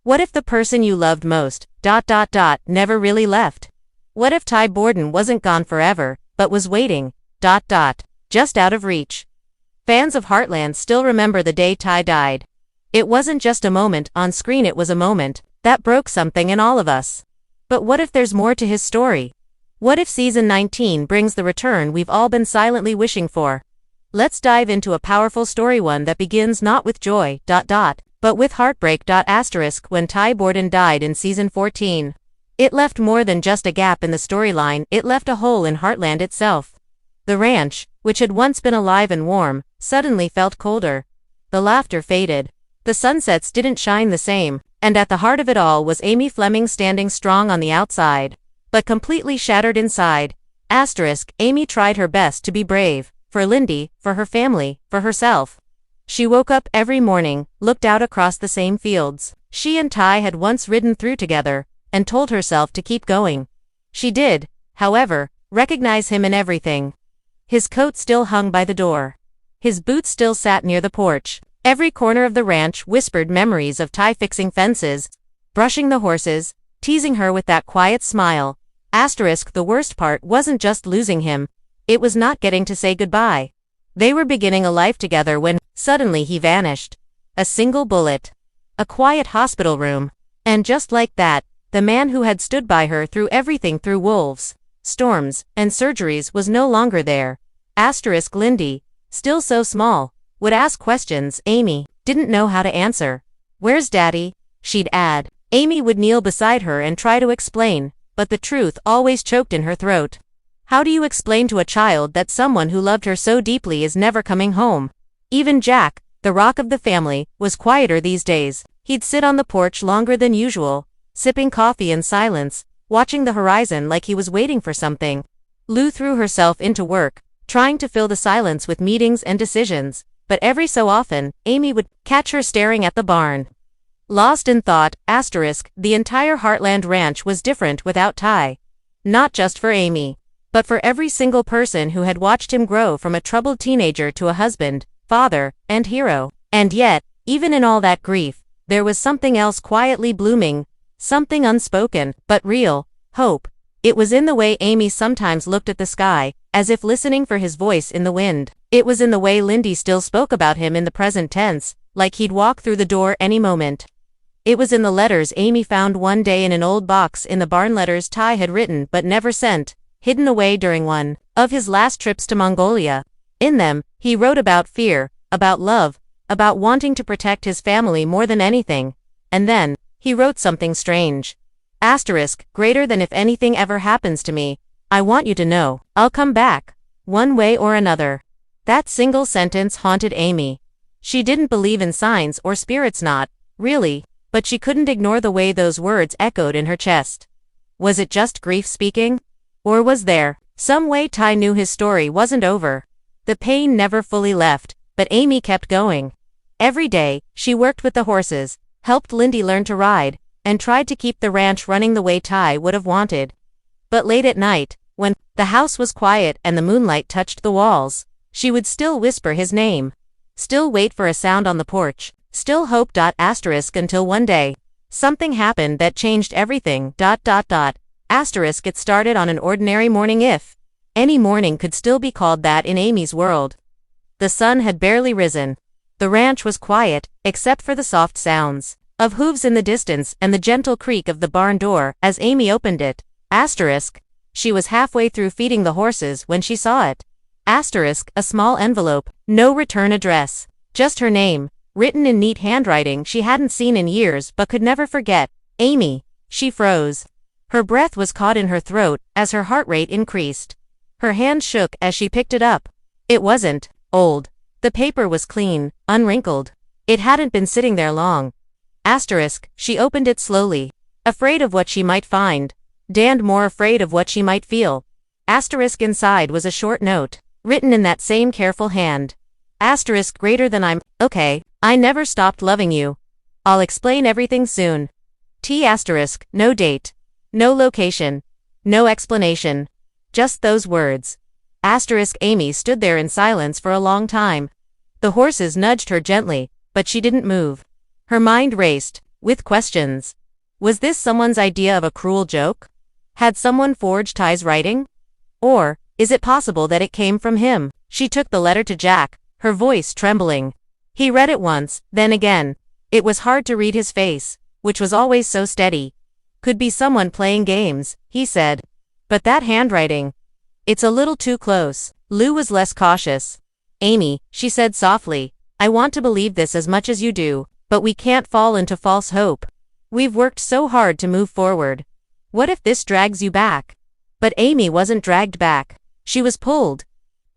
What if the person you loved most, never really left? What if Ty Borden wasn't gone forever, but was waiting, just out of reach? Fans of Heartland still remember the day Ty died. It wasn't just a moment on screen, it was a moment that broke something in all of us. But what if there's more to his story? What if Season 19 brings the return we've all been silently wishing for? Let's dive into a powerful story, one that begins not with joy, but with heartbreak. When Ty Borden died in Season 14. It left more than just a gap in the storyline, it left a hole in Heartland itself. The ranch, which had once been alive and warm, suddenly felt colder. The laughter faded. The sunsets didn't shine the same, and at the heart of it all was Amy Fleming, standing strong on the outside, but completely shattered inside. Amy tried her best to be brave, for Lyndy, for her family, for herself. She woke up every morning, looked out across the same fields she and Ty had once ridden through together, and told herself to keep going. She did, however, recognize him in everything. His coat still hung by the door. His boots still sat near the porch. Every corner of the ranch whispered memories of Ty fixing fences, brushing the horses, teasing her with that quiet smile. The worst part wasn't just losing him, it was not getting to say goodbye. They were beginning a life together when, suddenly, he vanished. A single bullet. A quiet hospital room. And just like that, the man who had stood by her through everything, through wolves, storms, and surgeries, was no longer there. Lyndy, still so small, would ask questions Amy didn't know how to answer. "Where's Daddy?" she'd add. Amy would kneel beside her and try to explain, but the truth always choked in her throat. How do you explain to a child that someone who loved her so deeply is never coming home? Even Jack, the rock of the family, was quieter these days. He'd sit on the porch longer than usual, sipping coffee in silence, watching the horizon like he was waiting for something. Lou threw herself into work, trying to fill the silence with meetings and decisions, but every so often, Amy would catch her staring at the barn. Lost in thought, the entire Heartland ranch was different without Ty. Not just for Amy, but for every single person who had watched him grow from a troubled teenager to a husband, father, and hero. And yet, even in all that grief, there was something else quietly blooming, something unspoken, but real, hope. It was in the way Amy sometimes looked at the sky, as if listening for his voice in the wind. It was in the way Lyndy still spoke about him in the present tense, like he'd walk through the door any moment. It was in the letters Amy found one day in an old box in the barn, letters Ty had written but never sent, hidden away during one of his last trips to Mongolia. In them, he wrote about fear, about love, about wanting to protect his family more than anything. And then, he wrote something strange. Greater than if anything ever happens to me, I want you to know, I'll come back, one way or another. That single sentence haunted Amy. She didn't believe in signs or spirits, not really, but she couldn't ignore the way those words echoed in her chest. Was it just grief speaking? Or was there some way Ty knew his story wasn't over? The pain never fully left, but Amy kept going. Every day, she worked with the horses, helped Lyndy learn to ride, and tried to keep the ranch running the way Ty would have wanted. But late at night, when the house was quiet and the moonlight touched the walls, she would still whisper his name. Still wait for a sound on the porch. Still hope. Until one day, something happened that changed everything. It started on an ordinary morning, if any morning could still be called that in Amy's world. The sun had barely risen. The ranch was quiet, except for the soft sounds of hooves in the distance and the gentle creak of the barn door as Amy opened it. She was halfway through feeding the horses when she saw it. A small envelope, no return address, just her name, written in neat handwriting she hadn't seen in years but could never forget. Amy. She froze. Her breath was caught in her throat as her heart rate increased. Her hand shook as she picked it up. It wasn't old. The paper was clean, unwrinkled. It hadn't been sitting there long. She opened it slowly, afraid of what she might find, and more afraid of what she might feel. Inside was a short note, written in that same careful hand. Greater than I'm okay. I never stopped loving you. I'll explain everything soon. No date. No location. No explanation. Just those words. Amy stood there in silence for a long time. The horses nudged her gently, but she didn't move. Her mind raced, with questions. Was this someone's idea of a cruel joke? Had someone forged Ty's writing? Or, is it possible that it came from him? She took the letter to Jack, her voice trembling. He read it once, then again. It was hard to read his face, which was always so steady. Could be someone playing games, he said. But that handwriting. It's a little too close. Lou was less cautious. Amy, she said softly, I want to believe this as much as you do, but we can't fall into false hope. We've worked so hard to move forward. What if this drags you back? But Amy wasn't dragged back. She was pulled.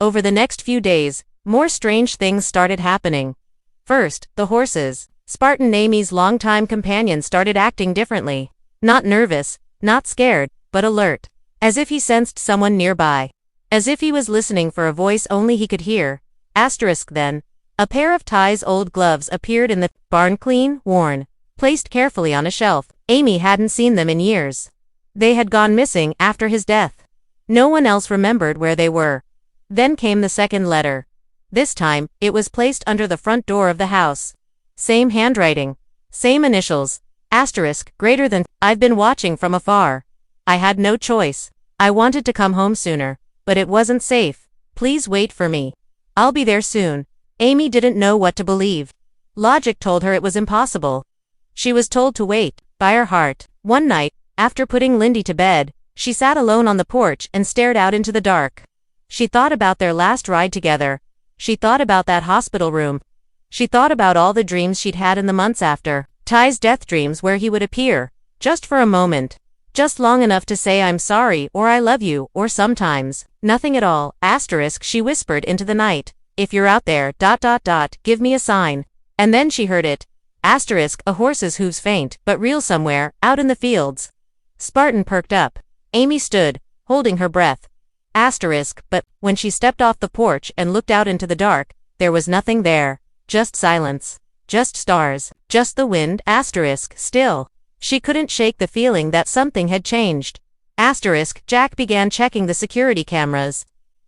Over the next few days, more strange things started happening. First, the horses. Spartan Amy's longtime companion started acting differently. Not nervous, not scared, but alert. As if he sensed someone nearby. As if he was listening for a voice only he could hear. Then, a pair of Ty's old gloves appeared in the barn, clean, worn, placed carefully on a shelf. Amy hadn't seen them in years. They had gone missing after his death. No one else remembered where they were. Then came the second letter. This time, it was placed under the front door of the house. Same handwriting. Same initials. Greater than, I've been watching from afar. I had no choice. I wanted to come home sooner. But it wasn't safe. Please wait for me. I'll be there soon. Amy didn't know what to believe. Logic told her it was impossible. She was told to wait, by her heart. One night, after putting Lyndy to bed, she sat alone on the porch and stared out into the dark. She thought about their last ride together. She thought about that hospital room. She thought about all the dreams she'd had in the months after. Ty's death dreams where he would appear. Just for a moment. Just long enough to say I'm sorry or I love you, or sometimes, nothing at all. She whispered into the night. If you're out there, give me a sign. And then she heard it. A horse's hooves faint, but real somewhere, out in the fields. Spartan perked up. Amy stood, holding her breath. But, when she stepped off the porch and looked out into the dark, there was nothing there. Just silence. Just stars. Just the wind, still. She couldn't shake the feeling that something had changed. Jack began checking the security cameras.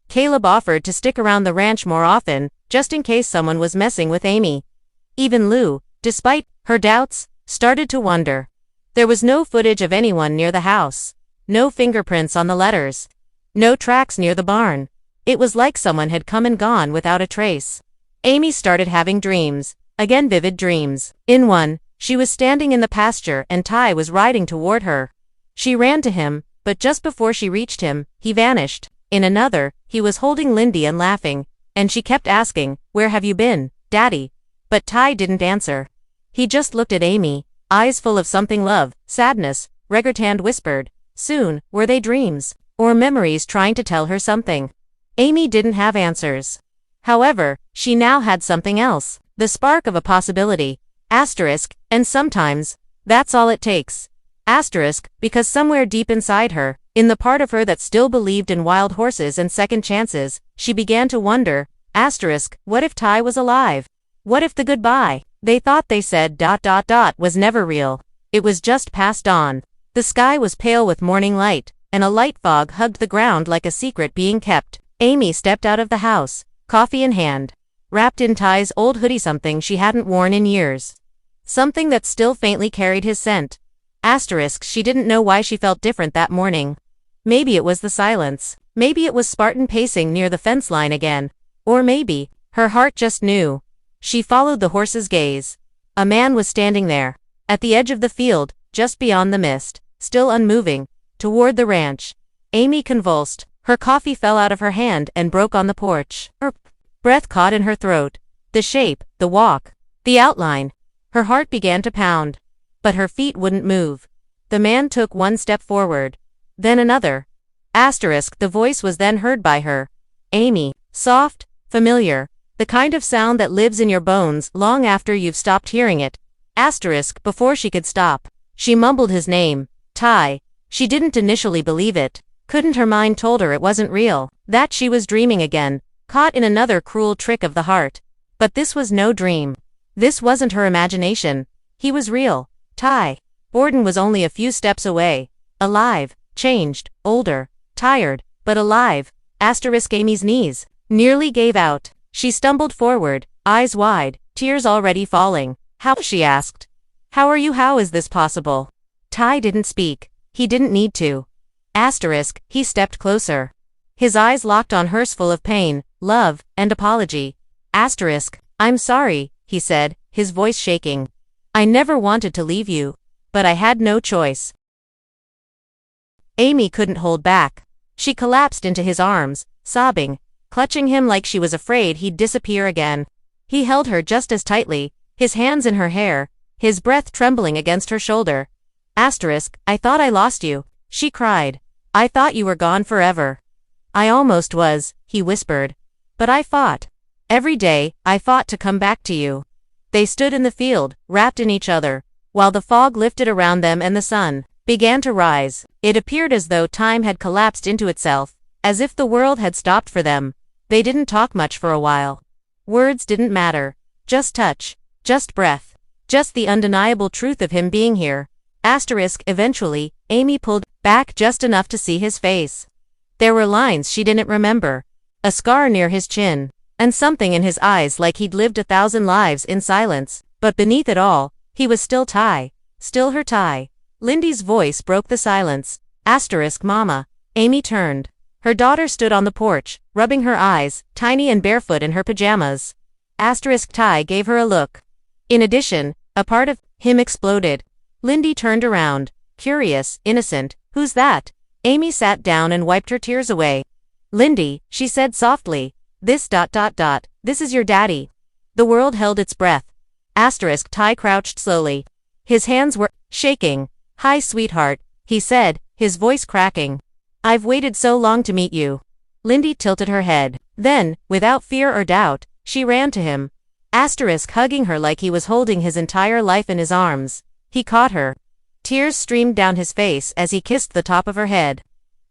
Caleb offered to stick around the ranch more often, just in case someone was messing with Amy. Even Lou, despite her doubts, started to wonder. There was no footage of anyone near the house. No fingerprints on the letters. No tracks near the barn. It was like someone had come and gone without a trace. Amy started having dreams. Again, vivid dreams. In one, she was standing in the pasture and Ty was riding toward her. She ran to him, but just before she reached him, he vanished. In another, he was holding Lyndy and laughing, and she kept asking, "Where have you been, Daddy?" But Ty didn't answer. He just looked at Amy, eyes full of something sadness. Reggertand whispered, "Soon, were they dreams, or memories trying to tell her something?" Amy didn't have answers. However, she now had something else, the spark of a possibility. And sometimes, that's all it takes. Because somewhere deep inside her, in the part of her that still believed in wild horses and second chances, she began to wonder, what if Ty was alive? What if the goodbye they thought they said was never real? It was just past dawn. The sky was pale with morning light, and a light fog hugged the ground like a secret being kept. Amy stepped out of the house, coffee in hand, wrapped in Ty's old hoodie, something she hadn't worn in years. Something that still faintly carried his scent. She didn't know why she felt different that morning. Maybe it was the silence. Maybe it was Spartan pacing near the fence line again. Or maybe, her heart just knew. She followed the horse's gaze. A man was standing there, at the edge of the field, just beyond the mist, still unmoving, toward the ranch. Amy convulsed. Her coffee fell out of her hand and broke on the porch. Her breath caught in her throat. The shape, the walk, the outline. Her heart began to pound. But her feet wouldn't move. The man took one step forward. Then another. The voice was then heard by her. Amy. Soft, familiar. The kind of sound that lives in your bones long after you've stopped hearing it. Before she could stop. She mumbled his name. Ty. She didn't initially believe it. Couldn't her mind told her it wasn't real. That she was dreaming again. Caught in another cruel trick of the heart. But this was no dream. This wasn't her imagination. He was real. Ty Borden was only a few steps away. Alive, changed, older, tired, but alive. Amy's knees nearly gave out. She stumbled forward, eyes wide, tears already falling. How? She asked. How are you? How is this possible? Ty didn't speak. He didn't need to. He stepped closer. His eyes locked on hers, full of pain, love, and apology. I'm sorry, he said, his voice shaking. I never wanted to leave you. But I had no choice. Amy couldn't hold back. She collapsed into his arms, sobbing, clutching him like she was afraid he'd disappear again. He held her just as tightly, his hands in her hair, his breath trembling against her shoulder. I thought I lost you, she cried. I thought you were gone forever. I almost was, he whispered. But I fought. Every day, I fought to come back to you. They stood in the field, wrapped in each other, while the fog lifted around them and the sun began to rise. It appeared as though time had collapsed into itself, as if the world had stopped for them. They didn't talk much for a while. Words didn't matter. Just touch. Just breath. Just the undeniable truth of him being here. Eventually, Amy pulled back just enough to see his face. There were lines she didn't remember. A scar near his chin. And something in his eyes like he'd lived 1,000 lives in silence. But beneath it all, he was still Ty. Still her Ty. Lyndy's voice broke the silence. Mama. Amy turned. Her daughter stood on the porch, rubbing her eyes, tiny and barefoot in her pajamas. Ty gave her a look. In addition, a part of him exploded. Lyndy turned around, curious, innocent. Who's that? Amy sat down and wiped her tears away. Lyndy, she said softly. This is your daddy. The world held its breath. Ty crouched slowly. His hands were shaking. Hi, sweetheart, he said, his voice cracking. I've waited so long to meet you. Lyndy tilted her head. Then, without fear or doubt, she ran to him. Hugging her like he was holding his entire life in his arms. He caught her. Tears streamed down his face as he kissed the top of her head.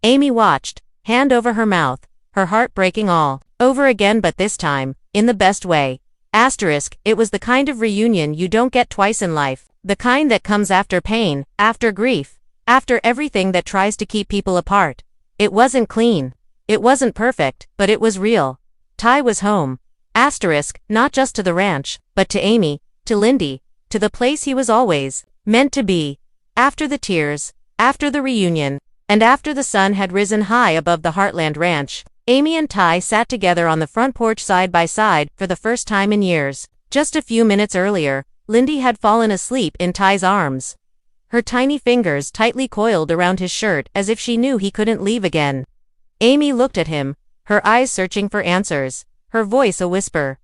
Amy watched, hand over her mouth, her heart breaking all over again, but this time, in the best way. It was the kind of reunion you don't get twice in life, the kind that comes after pain, after grief, after everything that tries to keep people apart. It wasn't clean. It wasn't perfect, but it was real. Ty was home. Not just to the ranch, but to Amy, to Lyndy, to the place he was always meant to be. After the tears, after the reunion, and after the sun had risen high above the Heartland ranch, Amy and Ty sat together on the front porch side by side for the first time in years. Just a few minutes earlier, Lyndy had fallen asleep in Ty's arms. Her tiny fingers tightly coiled around his shirt as if she knew he couldn't leave again. Amy looked at him, her eyes searching for answers, her voice a whisper.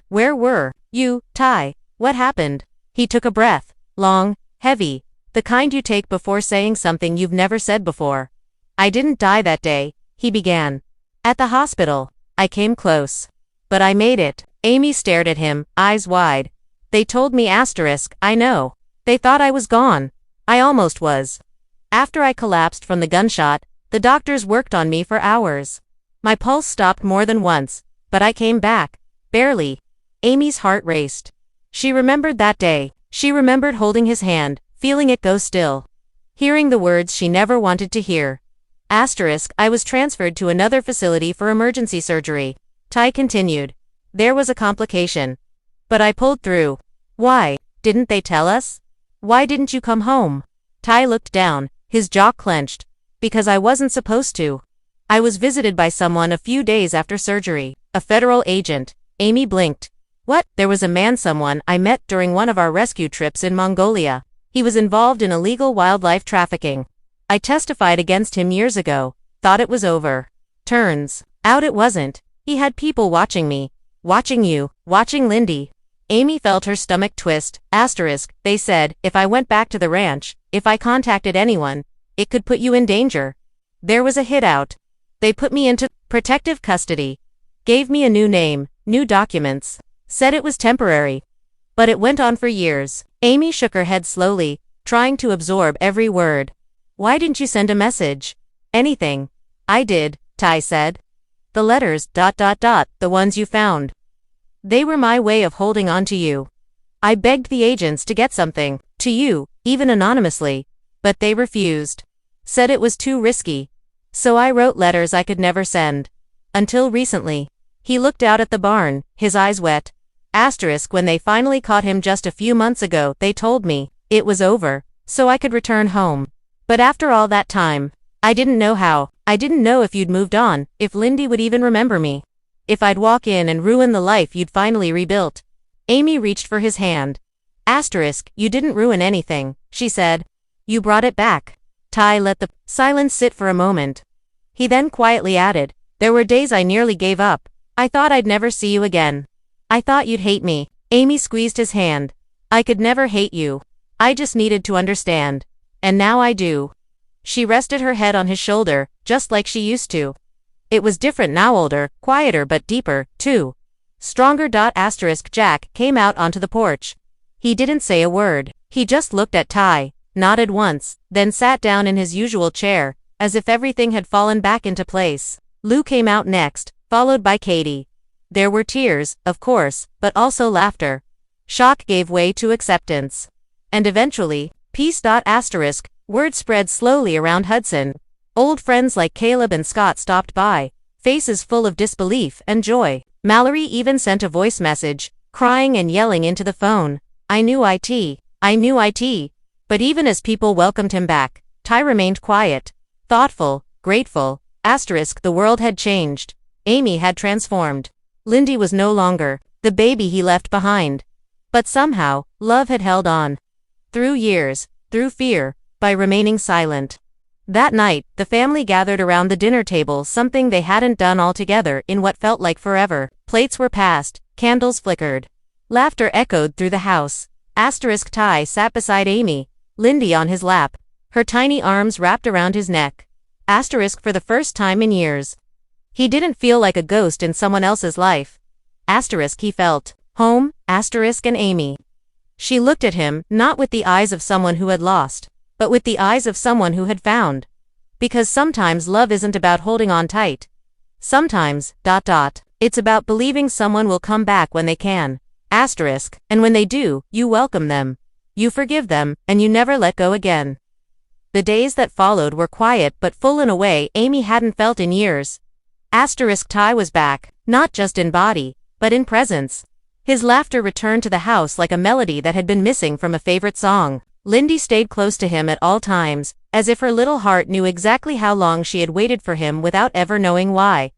Where were you, Ty? What happened? He took a breath, long, heavy, the kind you take before saying something you've never said before. I didn't die that day, he began. At the hospital, I came close. But I made it. Amy stared at him, eyes wide. They told me I know. They thought I was gone. I almost was. After I collapsed from the gunshot, the doctors worked on me for hours. My pulse stopped more than once, but I came back. Barely. Amy's heart raced. She remembered that day. She remembered holding his hand, feeling it go still. Hearing the words she never wanted to hear. I was transferred to another facility for emergency surgery. Ty continued. There was a complication. But I pulled through. Why? Didn't they tell us? Why didn't you come home? Ty looked down, his jaw clenched. Because I wasn't supposed to. I was visited by someone a few days after surgery. A federal agent. Amy blinked. What? There was a man someone I met during one of our rescue trips in Mongolia. He was involved in illegal wildlife trafficking. I testified against him years ago. Thought it was over. Turns out it wasn't. He had people watching me. Watching you. Watching Lyndy. Amy felt her stomach twist. They said, if I went back to the ranch, if I contacted anyone, it could put you in danger. There was a hit out. They put me into protective custody. Gave me a new name, new documents. Said it was temporary. But it went on for years. Amy shook her head slowly, trying to absorb every word. Why didn't you send a message? Anything. I did, Ty said. The letters, the ones you found. They were my way of holding on to you. I begged the agents to get something, to you, even anonymously. But they refused. Said it was too risky. So I wrote letters I could never send. Until recently. He looked out at the barn, his eyes wet. When they finally caught him just a few months ago, they told me it was over, so I could return home. But after all that time, I didn't know how. I didn't know if you'd moved on, if Lyndy would even remember me. If I'd walk in and ruin the life you'd finally rebuilt. Amy reached for his hand. You didn't ruin anything, she said. You brought it back. Ty let the silence sit for a moment. He then quietly added, there were days I nearly gave up. I thought I'd never see you again. I thought you'd hate me. Amy squeezed his hand. I could never hate you. I just needed to understand. And now I do. She rested her head on his shoulder, just like she used to. It was different now, older, quieter but deeper, too. Stronger. Jack came out onto the porch. He didn't say a word. He just looked at Ty, nodded once, then sat down in his usual chair, as if everything had fallen back into place. Lou came out next, followed by Katie. There were tears, of course, but also laughter. Shock gave way to acceptance. And eventually, peace. Word spread slowly around Hudson. Old friends like Caleb and Scott stopped by, faces full of disbelief and joy. Mallory even sent a voice message, crying and yelling into the phone. I knew it. But even as people welcomed him back, Ty remained quiet, thoughtful, grateful. The world had changed. Amy had transformed. Lyndy was no longer the baby he left behind. But somehow, love had held on. Through years, through fear, by remaining silent. That night, the family gathered around the dinner table, something they hadn't done all together in what felt like forever. Plates were passed, candles flickered. Laughter echoed through the house. Ty sat beside Amy, Lyndy on his lap, her tiny arms wrapped around his neck. For the first time in years. He didn't feel like a ghost in someone else's life. He felt home. And Amy. She looked at him, not with the eyes of someone who had lost, but with the eyes of someone who had found. Because sometimes love isn't about holding on tight. Sometimes, it's about believing someone will come back when they can. And when they do, you welcome them. You forgive them, and you never let go again. The days that followed were quiet but full in a way Amy hadn't felt in years. Ty was back, not just in body, but in presence. His laughter returned to the house like a melody that had been missing from a favorite song. Lyndy stayed close to him at all times, as if her little heart knew exactly how long she had waited for him without ever knowing why.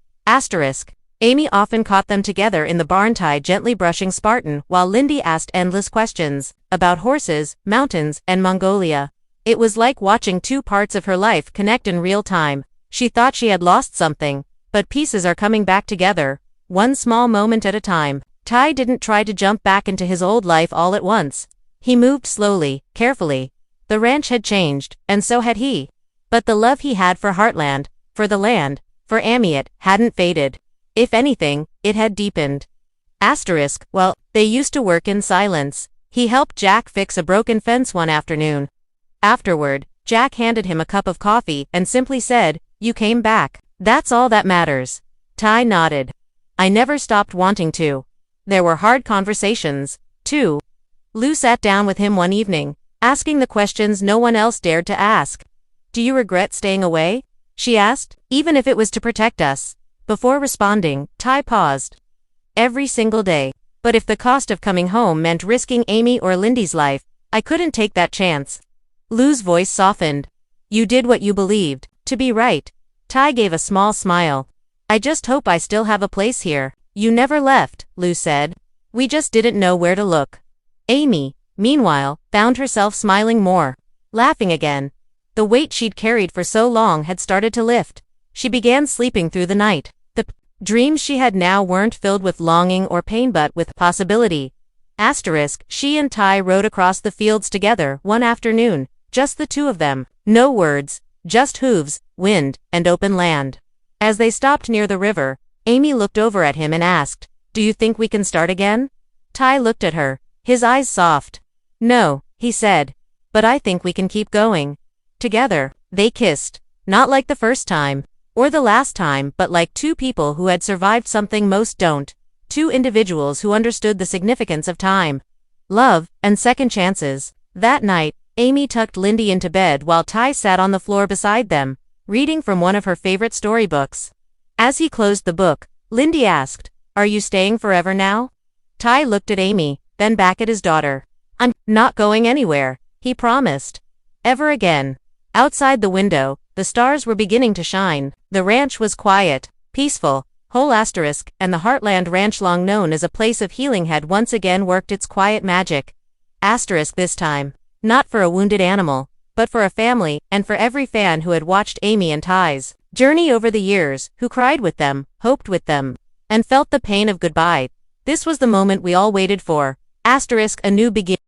Amy often caught them together in the barn, Ty gently brushing Spartan while Lyndy asked endless questions about horses, mountains, and Mongolia. It was like watching two parts of her life connect in real time. She thought she had lost something, but pieces are coming back together, one small moment at a time. Ty didn't try to jump back into his old life all at once. He moved slowly, carefully. The ranch had changed, and so had he. But the love he had for Heartland, for the land, for Amiet, hadn't faded. If anything, it had deepened. Well, they used to work in silence. He helped Jack fix a broken fence one afternoon. Afterward, Jack handed him a cup of coffee and simply said, "You came back. That's all that matters." Ty nodded. I never stopped wanting to. There were hard conversations, too. Lou sat down with him one evening, asking the questions no one else dared to ask. "Do you regret staying away?" she asked, "even if it was to protect us?" Before responding, Ty paused. "Every single day. But if the cost of coming home meant risking Amy or Lyndy's life, I couldn't take that chance." Lou's voice softened. "You did what you believed to be right." Ty gave a small smile. "I just hope I still have a place here." "You never left," Lou said. "We just didn't know where to look." Amy, meanwhile, found herself smiling more, laughing again. The weight she'd carried for so long had started to lift. She began sleeping through the night. The dreams she had now weren't filled with longing or pain but with possibility. She and Ty rode across the fields together one afternoon, just the two of them. No words, just hooves, wind, and open land. As they stopped near the river, Amy looked over at him and asked, "Do you think we can start again?" Ty looked at her, his eyes soft. "No," he said. "But I think we can keep going." Together, they kissed. Not like the first time, or the last time, but like two people who had survived something most don't. Two individuals who understood the significance of time, love, and second chances. That night, Amy tucked Lyndy into bed while Ty sat on the floor beside them, reading from one of her favorite storybooks. As he closed the book, Lyndy asked, "Are you staying forever now?" Ty looked at Amy, then back at his daughter. I'm not going anywhere, he promised. Ever again. Outside the window, the stars were beginning to shine. The ranch was quiet, peaceful, whole asterisk, and the Heartland ranch, long known as a place of healing, had once again worked its quiet magic. Asterisk this time. Not for a wounded animal, but for a family, and for every fan who had watched Amy and Ty's journey over the years, who cried with them, hoped with them, and felt the pain of goodbye. This was the moment we all waited for. Asterisk, a new beginning.